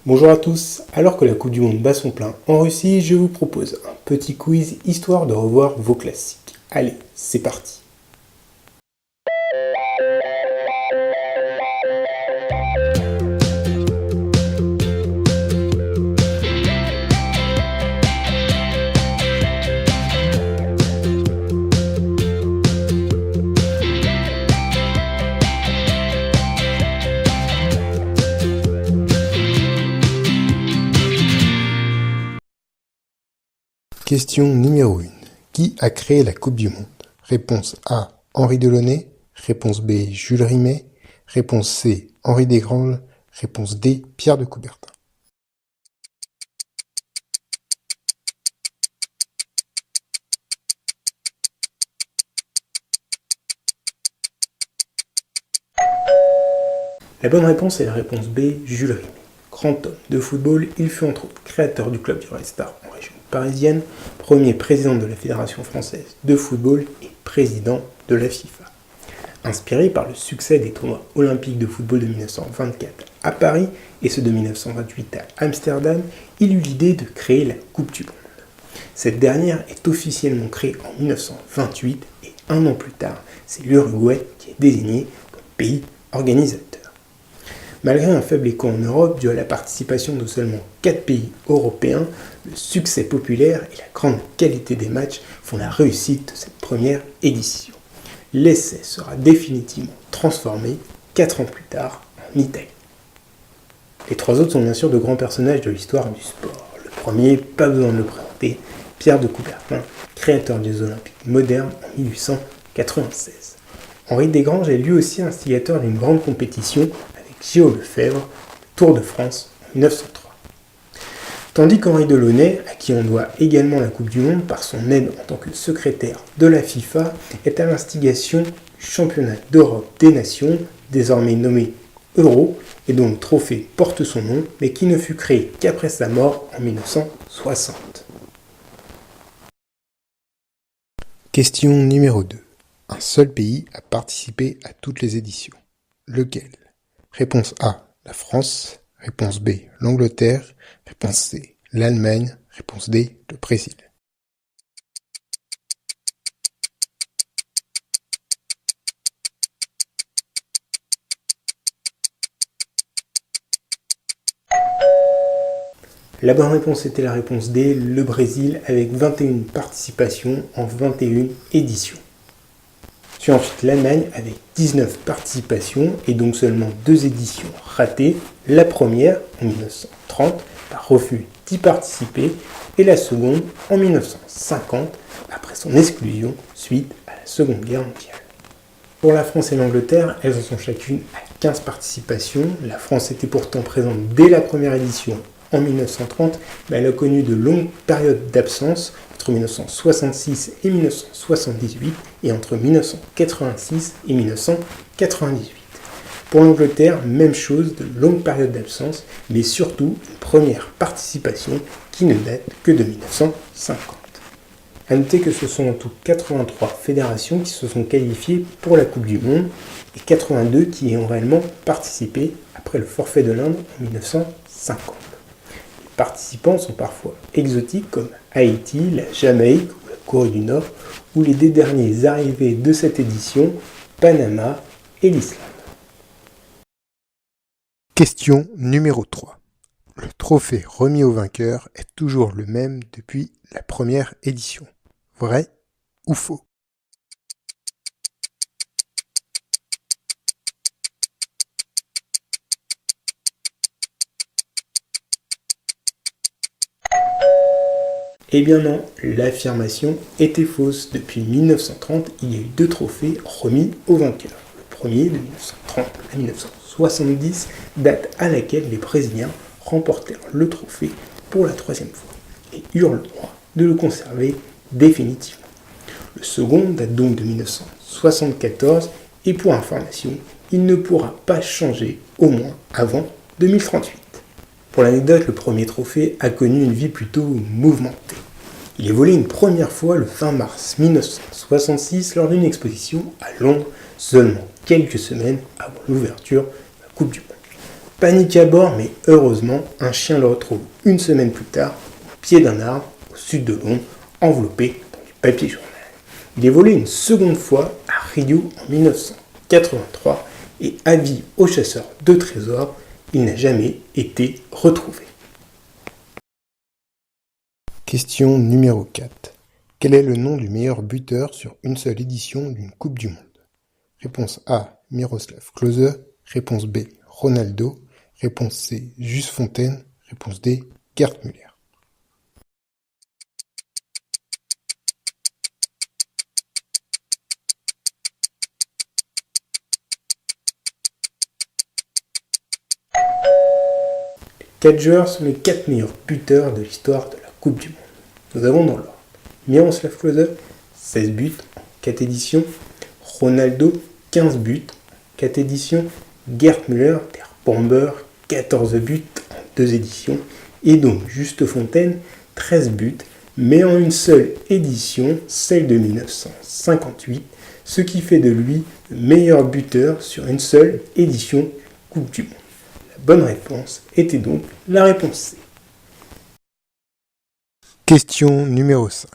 Bonjour à tous, alors que la Coupe du Monde bat son plein en Russie, je vous propose un petit quiz histoire de revoir vos classiques. Allez, c'est parti. Question numéro 1. Qui a créé la Coupe du Monde? Réponse A. Henri Delaunay. Réponse B. Jules Rimet. Réponse C. Henri Desgranges. Réponse D. Pierre de Coubertin. La bonne réponse est la réponse B. Jules Rimet. Grand homme de football, il fut entre autres créateur du club du Red Star en région parisienne, premier président de la Fédération française de football et président de la FIFA. Inspiré par le succès des tournois olympiques de football de 1924 à Paris et ceux de 1928 à Amsterdam, il eut l'idée de créer la Coupe du Monde. Cette dernière est officiellement créée en 1928 et un an plus tard, c'est l'Uruguay qui est désigné comme pays organisateur. Malgré un faible écho en Europe dû à la participation de seulement 4 pays européens, le succès populaire et la grande qualité des matchs font la réussite de cette première édition. L'essai sera définitivement transformé 4 ans plus tard en Italie. Les 3 autres sont bien sûr de grands personnages de l'histoire du sport. Le premier, pas besoin de le présenter, Pierre de Coubertin, créateur des Olympiques modernes en 1896. Henri Desgranges est lui aussi instigateur d'une grande compétition Gio Lefebvre, le Tour de France en 1903. Tandis qu'Henri Delaunay, à qui on doit également la Coupe du Monde par son aide en tant que secrétaire de la FIFA, est à l'instigation du championnat d'Europe des nations, désormais nommé Euro, et dont le trophée porte son nom, mais qui ne fut créé qu'après sa mort en 1960. Question numéro 2. Un seul pays a participé à toutes les éditions. Lequel? Réponse A, la France. Réponse B, l'Angleterre. Réponse C, l'Allemagne. Réponse D, le Brésil. La bonne réponse était la réponse D, le Brésil, avec 21 participations en 21 éditions. Puis ensuite l'Allemagne avec 19 participations et donc seulement 2 éditions ratées. La première en 1930 par refus d'y participer et la seconde en 1950 après son exclusion suite à la Seconde Guerre mondiale. Pour la France et l'Angleterre, elles en sont chacune à 15 participations. La France était pourtant présente dès la première édition en 1930, mais elle a connu de longues périodes d'absence entre 1966 et 1978 et entre 1986 et 1998. Pour l'Angleterre, même chose, de longues périodes d'absence, mais surtout une première participation qui ne date que de 1950. A noter que ce sont en tout 83 fédérations qui se sont qualifiées pour la Coupe du Monde et 82 qui y ont réellement participé après le forfait de l'Inde en 1950. Les participants sont parfois exotiques comme Haïti, la Jamaïque ou la Corée du Nord, ou les 2 derniers arrivés de cette édition, Panama et l'Islande. Question numéro 3. Le trophée remis au vainqueur est toujours le même depuis la première édition. Vrai ou faux? Eh bien non, l'affirmation était fausse. Depuis 1930, il y a eu 2 trophées remis aux vainqueurs. Le premier, de 1930 à 1970, date à laquelle les Brésiliens remportèrent le trophée pour la 3e fois et eurent le droit de le conserver définitivement. Le second date donc de 1974 et pour information, il ne pourra pas changer au moins avant 2038. Pour l'anecdote, le premier trophée a connu une vie plutôt mouvementée. Il est volé une première fois le 20 mars 1966 lors d'une exposition à Londres, seulement quelques semaines avant l'ouverture de la Coupe du Monde. Panique à bord, mais heureusement, un chien le retrouve une semaine plus tard, au pied d'un arbre, au sud de Londres, enveloppé dans du papier journal. Il est volé une seconde fois à Rio en 1983 et avis aux chasseurs de trésors, il n'a jamais été retrouvé. Question numéro 4. Quel est le nom du meilleur buteur sur une seule édition d'une Coupe du Monde? Réponse A, Miroslav Klose. Réponse B, Ronaldo. Réponse C, Just Fontaine. Réponse D, Gerd Müller. Les 4 joueurs sont les 4 meilleurs buteurs de l'histoire de la Coupe du Monde. Nous avons dans l'ordre Miroslav Klose, 16 buts en 4 éditions. Ronaldo, 15 buts en 4 éditions. Gerd Müller, der Bomber, 14 buts en 2 éditions. Et donc Just Fontaine, 13 buts, mais en une seule édition, celle de 1958, ce qui fait de lui le meilleur buteur sur une seule édition Coupe du Monde. La bonne réponse était donc la réponse C. Question numéro 5.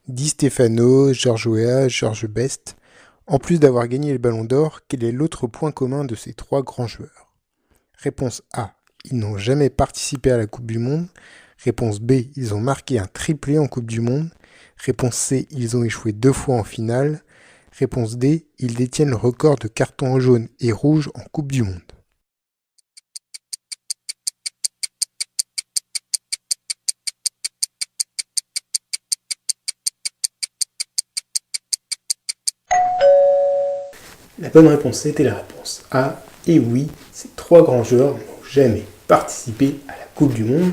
Di Stefano, George Weah, George Best. En plus d'avoir gagné le Ballon d'Or, quel est l'autre point commun de ces 3 grands joueurs? Réponse A. Ils n'ont jamais participé à la Coupe du Monde. Réponse B. Ils ont marqué un triplé en Coupe du Monde. Réponse C. Ils ont échoué 2 fois en finale. Réponse D. Ils détiennent le record de cartons jaunes et rouges en Coupe du Monde. La bonne réponse était la réponse A. Et oui, ces 3 grands joueurs n'ont jamais participé à la Coupe du Monde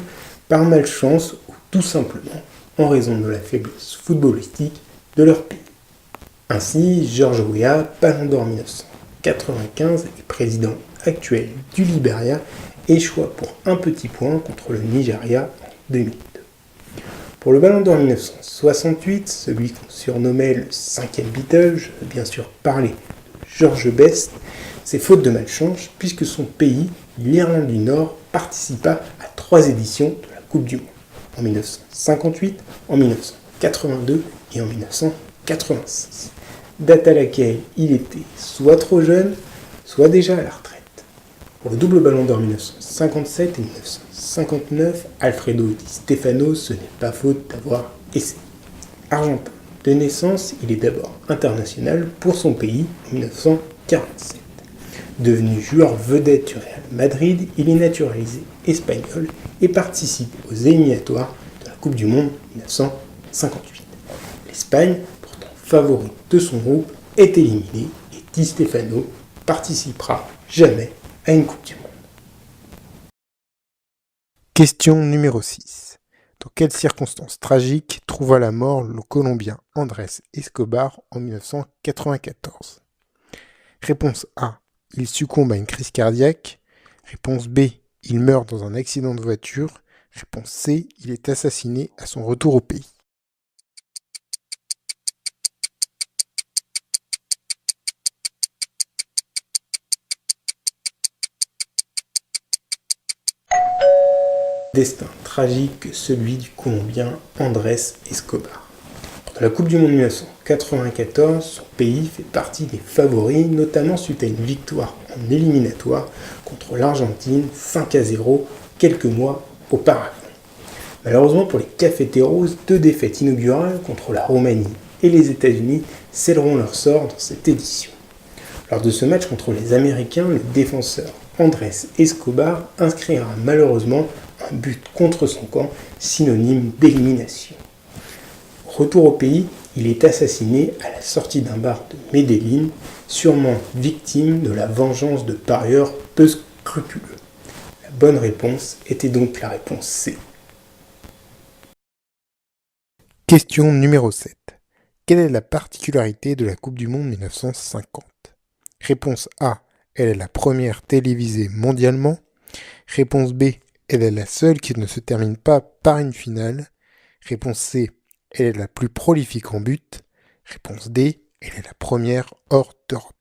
par malchance ou tout simplement en raison de la faiblesse footballistique de leur pays. Ainsi, George Weah, Ballon d'Or 1995 et président actuel du Libéria, échoua pour un petit point contre le Nigeria en 2002. Pour le Ballon d'Or 1968, celui qu'on surnommait le 5e Beatle, je veux bien sûr parler de George Best, c'est faute de malchance puisque son pays, l'Irlande du Nord, participa à 3 éditions de la Coupe du Monde, en 1958, en 1982 et en 1986, date à laquelle il était soit trop jeune, soit déjà à la retraite. Pour le double Ballon d'Or 1957 et 1959, Alfredo Di Stefano, ce n'est pas faute d'avoir essayé. Argentin de naissance, il est d'abord international pour son pays en 1947. Devenu joueur vedette du Real Madrid, il est naturalisé espagnol et participe aux éliminatoires de la Coupe du Monde 1958. L'Espagne, pourtant favorite de son groupe, est éliminée et Di Stefano participera jamais à une Coupe du Monde. Question numéro 6. Dans quelles circonstances tragiques trouva la mort le Colombien Andrés Escobar en 1994? Réponse A. Il succombe à une crise cardiaque. Réponse B. Il meurt dans un accident de voiture. Réponse C. Il est assassiné à son retour au pays. Destin tragique que celui du Colombien Andrés Escobar. Pour la Coupe du Monde 1994, son pays fait partie des favoris, notamment suite à une victoire en éliminatoire contre l'Argentine 5-0 quelques mois auparavant. Malheureusement pour les Cafeteros, 2 défaites inaugurales contre la Roumanie et les États-Unis scelleront leur sort dans cette édition. Lors de ce match contre les Américains, le défenseur Andrés Escobar inscrira malheureusement un but contre son camp, synonyme d'élimination. Retour au pays, il est assassiné à la sortie d'un bar de Medellín, sûrement victime de la vengeance de parieurs peu scrupuleux. La bonne réponse était donc la réponse C. Question numéro 7. Quelle est la particularité de la Coupe du Monde 1950? Réponse A. Elle est la première télévisée mondialement. Réponse B. Elle est la seule qui ne se termine pas par une finale. Réponse C. Elle est la plus prolifique en but. Réponse D. Elle est la première hors d'Europe.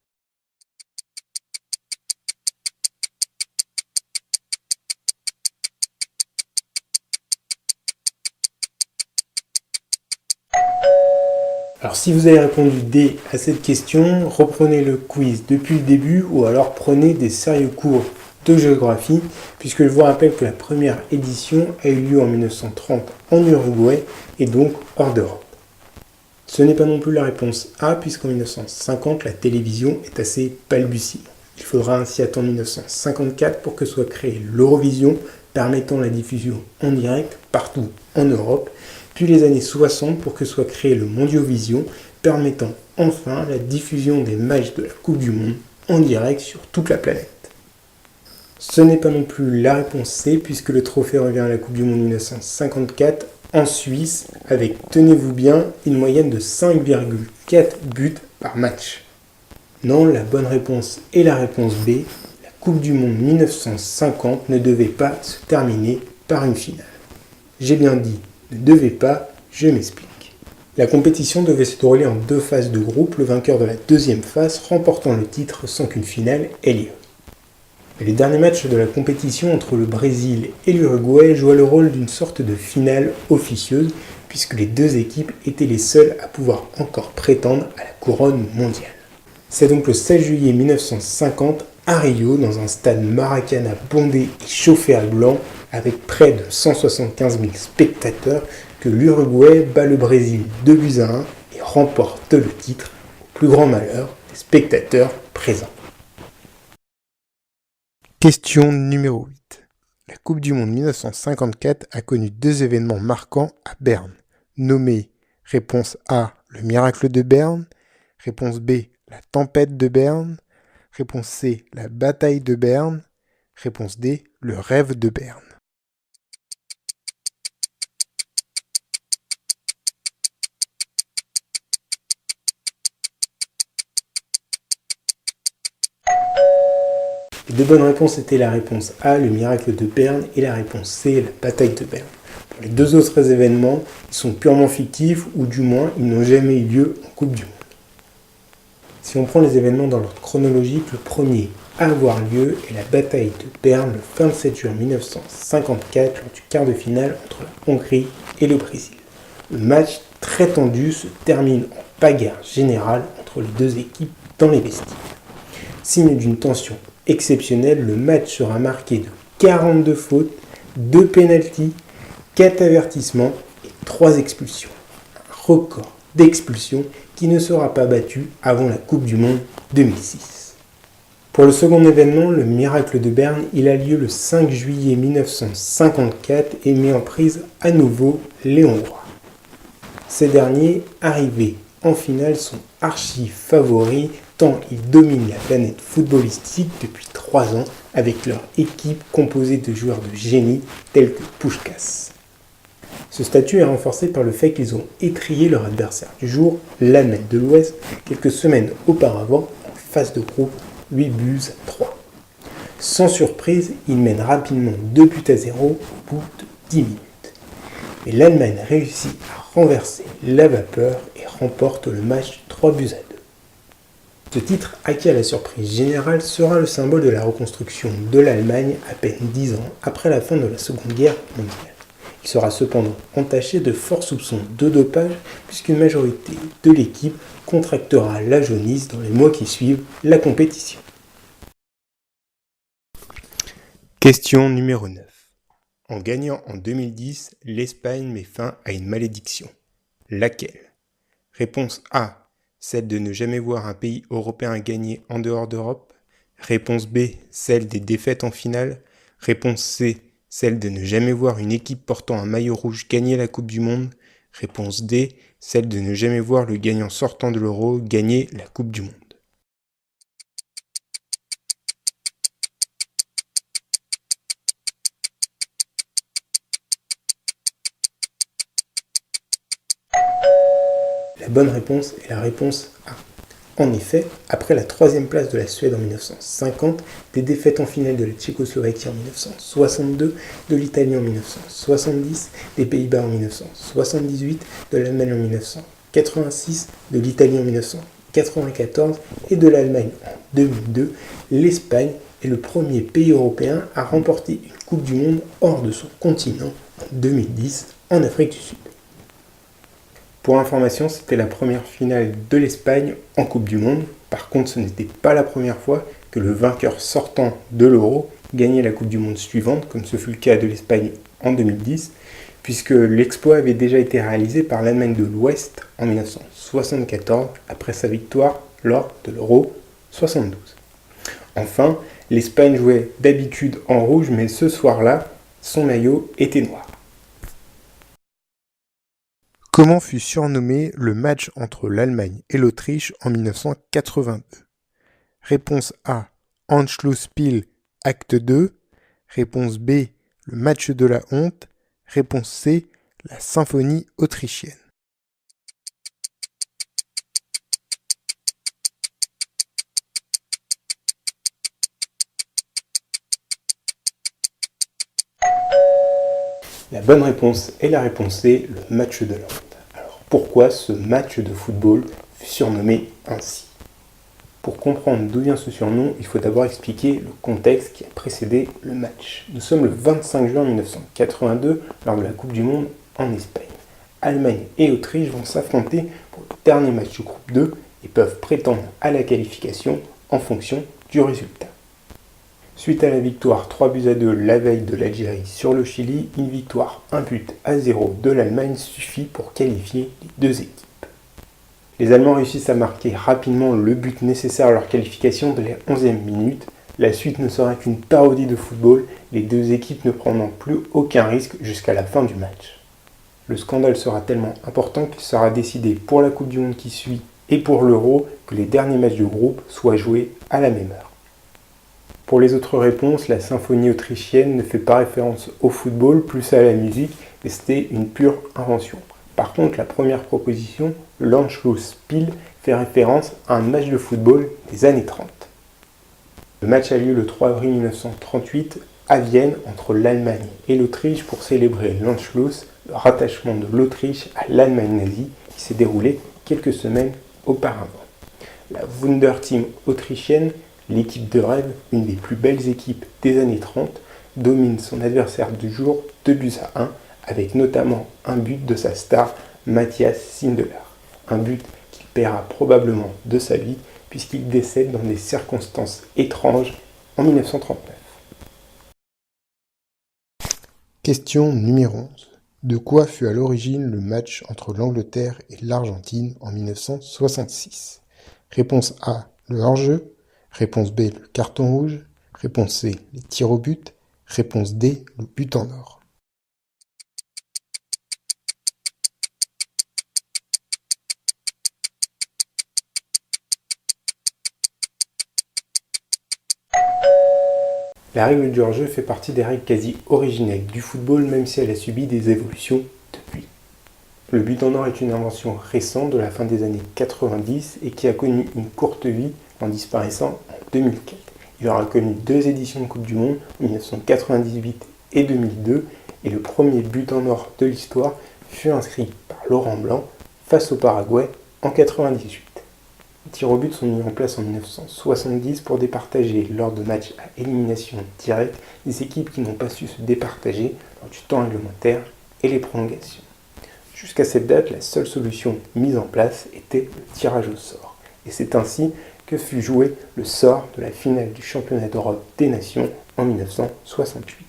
Alors si vous avez répondu D à cette question, reprenez le quiz depuis le début ou alors prenez des sérieux cours de géographie, puisque je vous rappelle que la première édition a eu lieu en 1930 en Uruguay et donc hors d'Europe. Ce n'est pas non plus la réponse A, puisqu'en 1950, la télévision est assez balbutiante. Il faudra ainsi attendre 1954 pour que soit créée l'Eurovision, permettant la diffusion en direct partout en Europe, puis les années 60 pour que soit créé le Mondiovision, permettant enfin la diffusion des matchs de la Coupe du Monde en direct sur toute la planète. Ce n'est pas non plus la réponse C, puisque le trophée revient à la Coupe du Monde 1954 en Suisse, avec, tenez-vous bien, une moyenne de 5,4 buts par match. Non, la bonne réponse est la réponse B. La Coupe du Monde 1950 ne devait pas se terminer par une finale. J'ai bien dit ne devait pas, je m'explique. La compétition devait se dérouler en 2 phases de groupe, le vainqueur de la deuxième phase remportant le titre sans qu'une finale ait lieu. Les derniers matchs de la compétition entre le Brésil et l'Uruguay jouaient le rôle d'une sorte de finale officieuse, puisque les deux équipes étaient les seules à pouvoir encore prétendre à la couronne mondiale. C'est donc le 16 juillet 1950 à Rio, dans un stade Maracana bondé et chauffé à blanc, avec près de 175 000 spectateurs, que l'Uruguay bat le Brésil 2-1 et remporte le titre, au plus grand malheur des spectateurs présents. Question numéro 8. La Coupe du Monde 1954 a connu 2 événements marquants à Berne, nommés réponse A, le miracle de Berne, réponse B, la tempête de Berne, réponse C, la bataille de Berne, réponse D, le rêve de Berne. Les 2 bonnes réponses étaient la réponse A, le miracle de Berne, et la réponse C, la bataille de Berne. Pour les 2 autres événements, ils sont purement fictifs, ou du moins, ils n'ont jamais eu lieu en Coupe du Monde. Si on prend les événements dans l'ordre chronologique, le premier à avoir lieu est la bataille de Berne le 27 juin 1954, lors du quart de finale entre la Hongrie et le Brésil. Le match, très tendu, se termine en bagarre générale entre les 2 équipes dans les vestiaires. Signe d'une tension exceptionnelle, le match sera marqué de 42 fautes, 2 pénaltys, 4 avertissements et 3 expulsions. Un record d'expulsions qui ne sera pas battu avant la Coupe du Monde 2006. Pour le second événement, le miracle de Berne, il a lieu le 5 juillet 1954 et met en prise à nouveau les Hongrois. Ces derniers, arrivés en finale, sont archi favoris tant ils dominent la planète footballistique depuis 3 ans avec leur équipe composée de joueurs de génie tels que Puskás. Ce statut est renforcé par le fait qu'ils ont étrillé leur adversaire du jour, l'Allemagne de l'Ouest, quelques semaines auparavant en phase de groupe 8-3. Sans surprise, ils mènent rapidement 2-0 au bout de 10 minutes. Mais l'Allemagne réussit à renverser la vapeur et remporte le match 3-2. Ce titre, acquis à la surprise générale, sera le symbole de la reconstruction de l'Allemagne à peine 10 ans après la fin de la Seconde Guerre mondiale. Il sera cependant entaché de forts soupçons de dopage, puisqu'une majorité de l'équipe contractera la jaunisse dans les mois qui suivent la compétition. Question numéro 9. En gagnant en 2010, l'Espagne met fin à une malédiction. Laquelle? Réponse A. Celle de ne jamais voir un pays européen gagner en dehors d'Europe. Réponse B. Celle des défaites en finale. Réponse C. Celle de ne jamais voir une équipe portant un maillot rouge gagner la Coupe du Monde. Réponse D. Celle de ne jamais voir le gagnant sortant de l'Euro gagner la Coupe du Monde. La bonne réponse est la réponse A. En effet, après la 3e place de la Suède en 1950, des défaites en finale de la Tchécoslovaquie en 1962, de l'Italie en 1970, des Pays-Bas en 1978, de l'Allemagne en 1986, de l'Italie en 1994 et de l'Allemagne en 2002, l'Espagne est le premier pays européen à remporter une Coupe du Monde hors de son continent en 2010 en Afrique du Sud. Pour information, c'était la première finale de l'Espagne en Coupe du Monde. Par contre, ce n'était pas la première fois que le vainqueur sortant de l'Euro gagnait la Coupe du Monde suivante, comme ce fut le cas de l'Espagne en 2010, puisque l'exploit avait déjà été réalisé par l'Allemagne de l'Ouest en 1974, après sa victoire lors de l'Euro 72. Enfin, l'Espagne jouait d'habitude en rouge, mais ce soir-là, son maillot était noir. Comment fut surnommé le match entre l'Allemagne et l'Autriche en 1982 ? Réponse A, Anschlussspiel, acte 2. Réponse B, le match de la honte. Réponse C, la symphonie autrichienne. La bonne réponse est la réponse C, le match de la honte. Alors pourquoi ce match de football fut surnommé ainsi ? Pour comprendre d'où vient ce surnom, il faut d'abord expliquer le contexte qui a précédé le match. Nous sommes le 25 juin 1982 lors de la Coupe du Monde en Espagne. Allemagne et Autriche vont s'affronter pour le dernier match du groupe 2 et peuvent prétendre à la qualification en fonction du résultat. Suite à la victoire 3-2 la veille de l'Algérie sur le Chili, une victoire 1-0 de l'Allemagne suffit pour qualifier les deux équipes. Les Allemands réussissent à marquer rapidement le but nécessaire à leur qualification dès la 11e minute. La suite ne sera qu'une parodie de football, les deux équipes ne prenant plus aucun risque jusqu'à la fin du match. Le scandale sera tellement important qu'il sera décidé pour la Coupe du Monde qui suit et pour l'Euro que les derniers matchs de groupe soient joués à la même heure. Pour les autres réponses, la symphonie autrichienne ne fait pas référence au football, plus à la musique, et c'était une pure invention. Par contre, la première proposition, l'Anschlussspiel, fait référence à un match de football des années 30. Le match a lieu le 3 avril 1938 à Vienne entre l'Allemagne et l'Autriche pour célébrer l'Anschluss, le rattachement de l'Autriche à l'Allemagne nazie qui s'est déroulé quelques semaines auparavant. La Wunderteam autrichienne, l'équipe de rêve, une des plus belles équipes des années 30, domine son adversaire du jour 2-1, avec notamment un but de sa star Matthias Sindelar. Un but qu'il paiera probablement de sa vie puisqu'il décède dans des circonstances étranges en 1939. Question numéro 11. De quoi fut à l'origine le match entre l'Angleterre et l'Argentine en 1966 ? Réponse A, le hors-jeu. Réponse B, le carton rouge. Réponse C, les tirs au but. Réponse D, le but en or. La règle du hors-jeu fait partie des règles quasi originelles du football, même si elle a subi des évolutions depuis. Le but en or est une invention récente de la fin des années 90 et qui a connu une courte vie en disparaissant en 2004. Il aura connu 2 éditions de Coupe du Monde, 1998 et 2002, et le premier but en or de l'histoire fut inscrit par Laurent Blanc face au Paraguay en 1998. Les tirs au but sont mis en place en 1970 pour départager lors de matchs à élimination directe des équipes qui n'ont pas su se départager lors du temps réglementaire et les prolongations. Jusqu'à cette date, la seule solution mise en place était le tirage au sort. Et c'est ainsi que fut joué le sort de la finale du championnat d'Europe des Nations en 1968.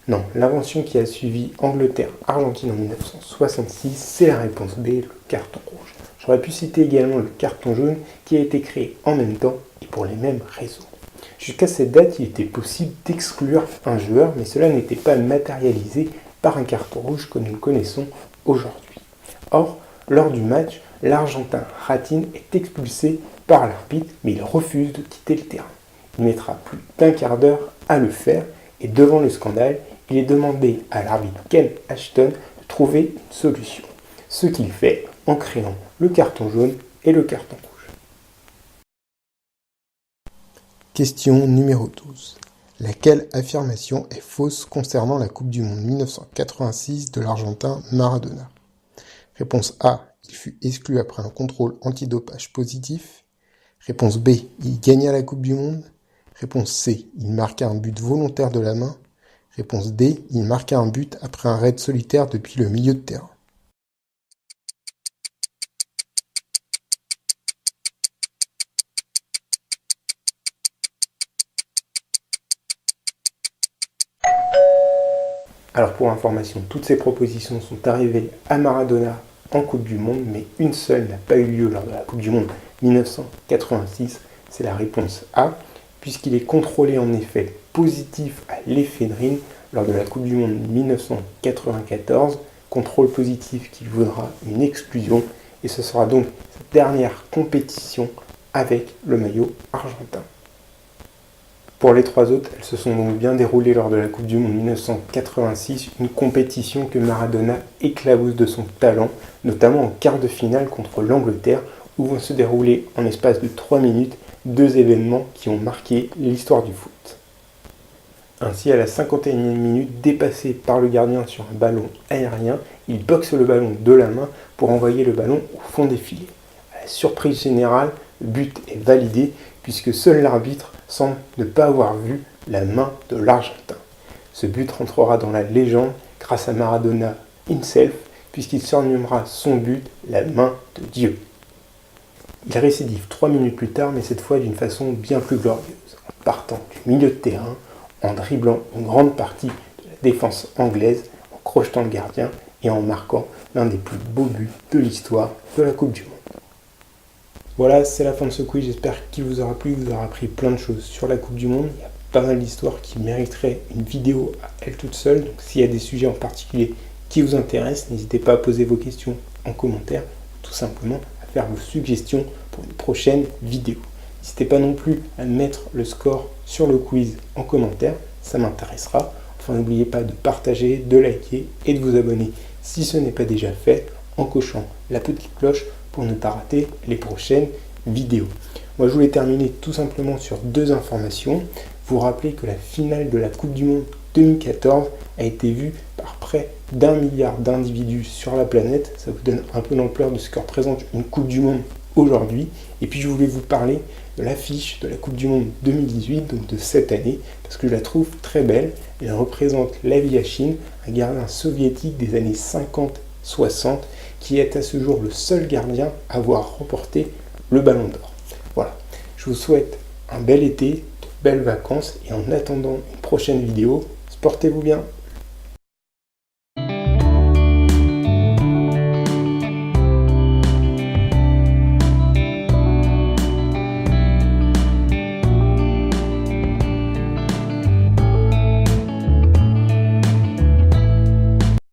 Non, l'invention qui a suivi Angleterre-Argentine en 1966, c'est la réponse B, le carton rouge. J'aurais pu citer également le carton jaune qui a été créé en même temps et pour les mêmes raisons. Jusqu'à cette date, il était possible d'exclure un joueur, mais cela n'était pas matérialisé par un carton rouge que nous connaissons aujourd'hui. Or, lors du match, l'Argentin Ratín est expulsé par l'arbitre, mais il refuse de quitter le terrain. Il mettra plus d'1 quart d'heure à le faire, et devant le scandale, il est demandé à l'arbitre Ken Ashton de trouver une solution. Ce qu'il fait en créant le carton jaune et le carton rouge. Question numéro 12. Laquelle affirmation est fausse concernant la Coupe du Monde 1986 de l'Argentin Maradona ? Réponse A. Il fut exclu après un contrôle antidopage positif. Réponse B. Il gagna la Coupe du Monde. Réponse C. Il marqua un but volontaire de la main. Réponse D. Il marqua un but après un raid solitaire depuis le milieu de terrain. Alors pour information, toutes ces propositions sont arrivées à Maradona en Coupe du Monde, mais une seule n'a pas eu lieu lors de la Coupe du Monde 1986, c'est la réponse A, puisqu'il est contrôlé en effet positif à l'éphédrine lors de la Coupe du Monde 1994, contrôle positif qui vaudra une exclusion, et ce sera donc sa dernière compétition avec le maillot argentin. Pour les trois autres, elles se sont donc bien déroulées lors de la Coupe du Monde 1986, une compétition que Maradona éclabousse de son talent, notamment en quart de finale contre l'Angleterre, où vont se dérouler en espace de 3 minutes deux événements qui ont marqué l'histoire du foot. Ainsi, à la 51e minute, dépassé par le gardien sur un ballon aérien, il boxe le ballon de la main pour envoyer le ballon au fond des filets. À la surprise générale, le but est validé puisque seul l'arbitre semble ne pas avoir vu la main de l'Argentin. Ce but rentrera dans la légende grâce à Maradona himself puisqu'il surnommera son but la main de Dieu. Il récidive 3 minutes plus tard, mais cette fois d'une façon bien plus glorieuse, en partant du milieu de terrain, en dribblant une grande partie de la défense anglaise, en crochetant le gardien et en marquant l'un des plus beaux buts de l'histoire de la Coupe du Monde. Voilà, c'est la fin de ce quiz, j'espère qu'il vous aura plu, vous aura appris plein de choses sur la Coupe du Monde. Il y a pas mal d'histoires qui mériteraient une vidéo à elle toute seule, donc s'il y a des sujets en particulier qui vous intéressent, n'hésitez pas à poser vos questions en commentaire, tout simplement à faire vos suggestions pour une prochaine vidéo. N'hésitez pas non plus à mettre le score sur le quiz en commentaire, ça m'intéressera. Enfin, n'oubliez pas de partager, de liker et de vous abonner si ce n'est pas déjà fait, en cochant la petite cloche pour ne pas rater les prochaines vidéos. Moi, je voulais terminer tout simplement sur deux informations. Vous rappelez que la finale de la Coupe du Monde 2014 a été vue par près d'1 milliard d'individus sur la planète. Ça vous donne un peu l'ampleur de ce que représente une Coupe du Monde aujourd'hui. Et puis je voulais vous parler de l'affiche de la Coupe du Monde 2018, donc de cette année, parce que je la trouve très belle. Elle représente Aviashin, un gardien soviétique des années 50-60, qui est à ce jour le seul gardien à avoir remporté le Ballon d'Or. Voilà, je vous souhaite un bel été, de belles vacances, et en attendant une prochaine vidéo, portez-vous bien.